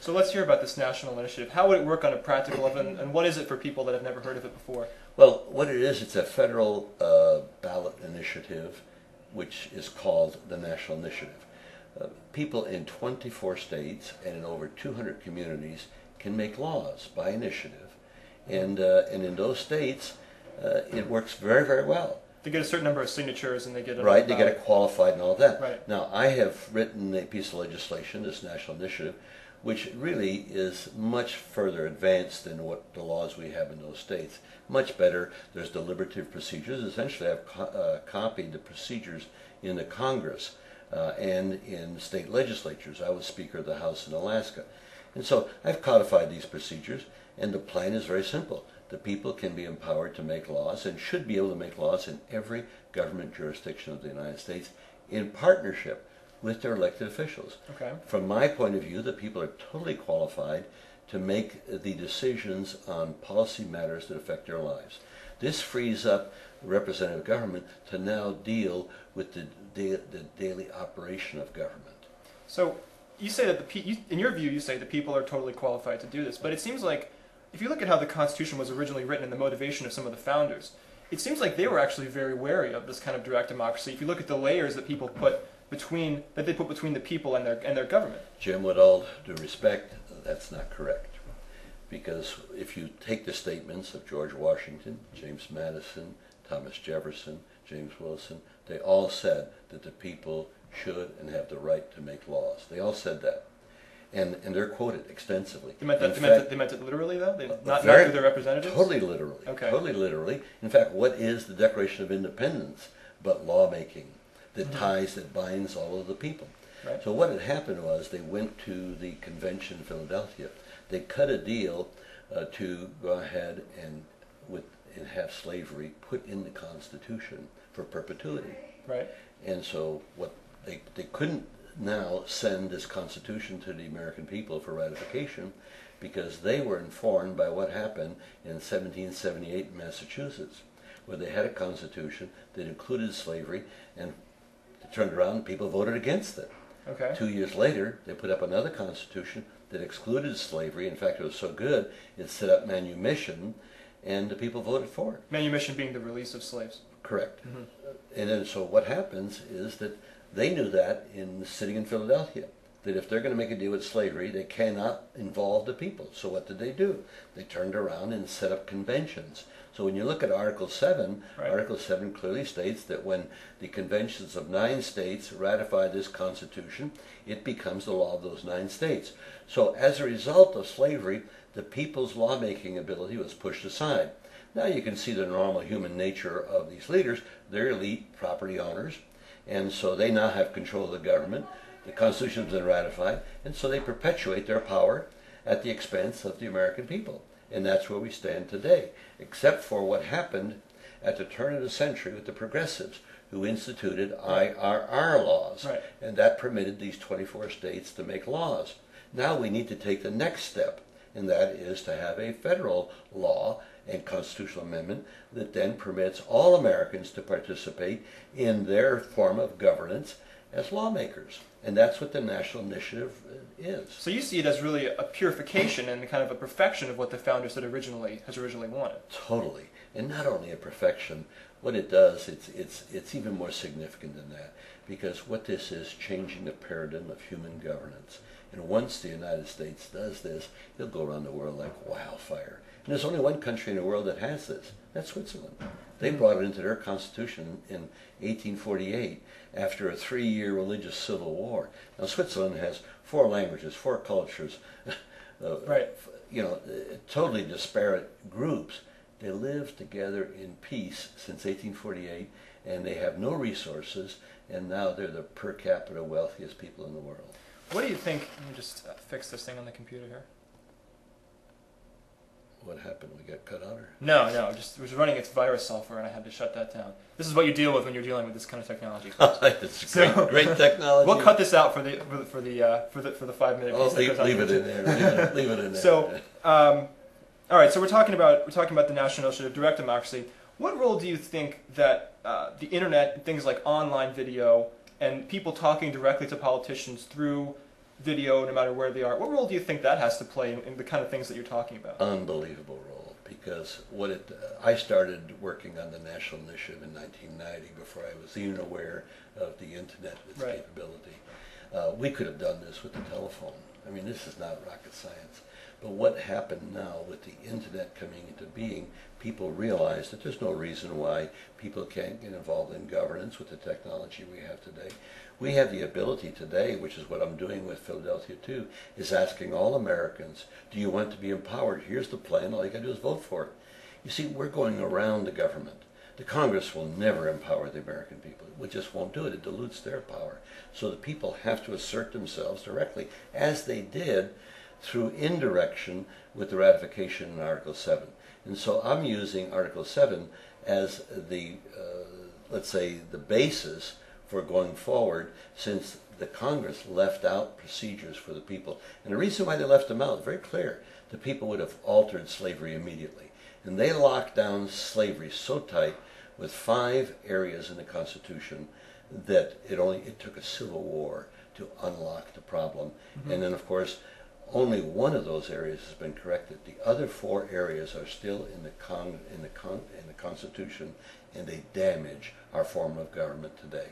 So let's hear about this national initiative. How would it work on a practical level, and what is it for people that have never heard of it before? Well, what it is, it's a federal ballot initiative, which is called the National Initiative. People in 24 states and in over 200 communities can make laws by initiative, and in those states, it works very, very well. They get a certain number of signatures, and they get a right. They get it qualified and all that. Right. Now, I have written a piece of legislation, this national initiative, which really is much further advanced than what the laws we have in those states. Much better. There's deliberative procedures. Essentially, I've copied the procedures in the Congress and in state legislatures. I was Speaker of the House in Alaska. And so I've codified these procedures, and the plan is very simple. The people can be empowered to make laws and should be able to make laws in every government jurisdiction of the United States in partnership with their elected officials. Okay. From my point of view, the people are totally qualified to make the decisions on policy matters that affect their lives. This frees up representative government to now deal with the daily operation of government. So you say that in your view, you say the people are totally qualified to do this, but it seems like if you look at how the Constitution was originally written and the motivation of some of the founders, it seems like they were actually very wary of this kind of direct democracy. If you look at the layers that people put between the people and their government. Jim, with all due respect, that's not correct. Because if you take the statements of George Washington, James Madison, Thomas Jefferson, James Wilson, they all said that the people should and have the right to make laws. They all said that. And they're quoted extensively. They meant it literally, though? Not through their representatives? Totally literally. Okay. Totally literally. In fact, what is the Declaration of Independence but lawmaking that ties, that binds all of the people? Right. So what had happened was they went to the convention in Philadelphia. They cut a deal to go ahead and have slavery put in the Constitution for perpetuity. Right. And so what they couldn't now send this Constitution to the American people for ratification because they were informed by what happened in 1778 in Massachusetts, where they had a Constitution that included slavery, and they turned around and people voted against it. Okay. 2 years later, they put up another Constitution that excluded slavery. In fact, it was so good, it set up manumission, and the people voted for it. Manumission being the release of slaves. Correct. And then so what happens is that they knew that sitting in Philadelphia, that if they're going to make a deal with slavery, they cannot involve the people. So what did they do? They turned around and set up conventions. So when you look at Article 7, right. Article 7 clearly states that when the conventions of 9 states ratify this Constitution, it becomes the law of those 9 states. So as a result of slavery, the people's lawmaking ability was pushed aside. Now you can see the normal human nature of these leaders. They're elite property owners, and so they now have control of the government. The Constitution has been ratified, and so they perpetuate their power at the expense of the American people. And that's where we stand today, except for what happened at the turn of the century with the progressives, who instituted IRR laws, right. and that permitted these 24 states to make laws. Now we need to take the next step, and that is to have a federal law and constitutional amendment that then permits all Americans to participate in their form of governance as lawmakers. And that's what the National Initiative is. So you see it as really a purification and kind of a perfection of what the founders had originally wanted. Totally. And not only a perfection, what it does, it's even more significant than that. Because what this is, changing the paradigm of human governance. And once the United States does this, it'll go around the world like wildfire. And there's only one country in the world that has this. That's Switzerland. They brought it into their constitution in 1848 after a 3-year religious civil war. Now Switzerland has 4 languages, 4 cultures, right. Totally disparate groups. They live together in peace since 1848, and they have no resources, and now they're the per capita wealthiest people in the world. What do you think? Let me just fix this thing on the computer here. What happened? We got cut out? Or? No, it was running its virus software, and I had to shut that down. This is what you deal with when you're dealing with this kind of technology. It's great technology. We'll cut this out for the 5-minute piece. Leave it in there. Leave it in there. So, all right. So we're talking about the National Initiative, direct democracy. What role do you think that the internet, things like online video, and people talking directly to politicians through video, no matter where they are. What role do you think that has to play in the kind of things that you're talking about? Unbelievable role, because I started working on the National Initiative in 1990 before I was even aware of the internet, its Right. capability. We could have done this with the telephone. I mean, this is not rocket science. But what happened now with the internet coming into being, people realize that there's no reason why people can't get involved in governance with the technology we have today. We have the ability today, which is what I'm doing with Philadelphia too, is asking all Americans, do you want to be empowered? Here's the plan, all you got to do is vote for it. You see, we're going around the government. The Congress will never empower the American people. It just won't do it. It dilutes their power. So the people have to assert themselves directly, as they did through indirection with the ratification in Article 7. And so I'm using Article 7 as the, let's say, the basis for going forward, since the Congress left out procedures for the people. And the reason why they left them out is very clear. The people would have altered slavery immediately. And they locked down slavery so tight with 5 areas in the Constitution that it took a civil war to unlock the problem. Mm-hmm. And then, of course, only one of those areas has been corrected. The other 4 areas are still in the Constitution, and they damage our form of government today.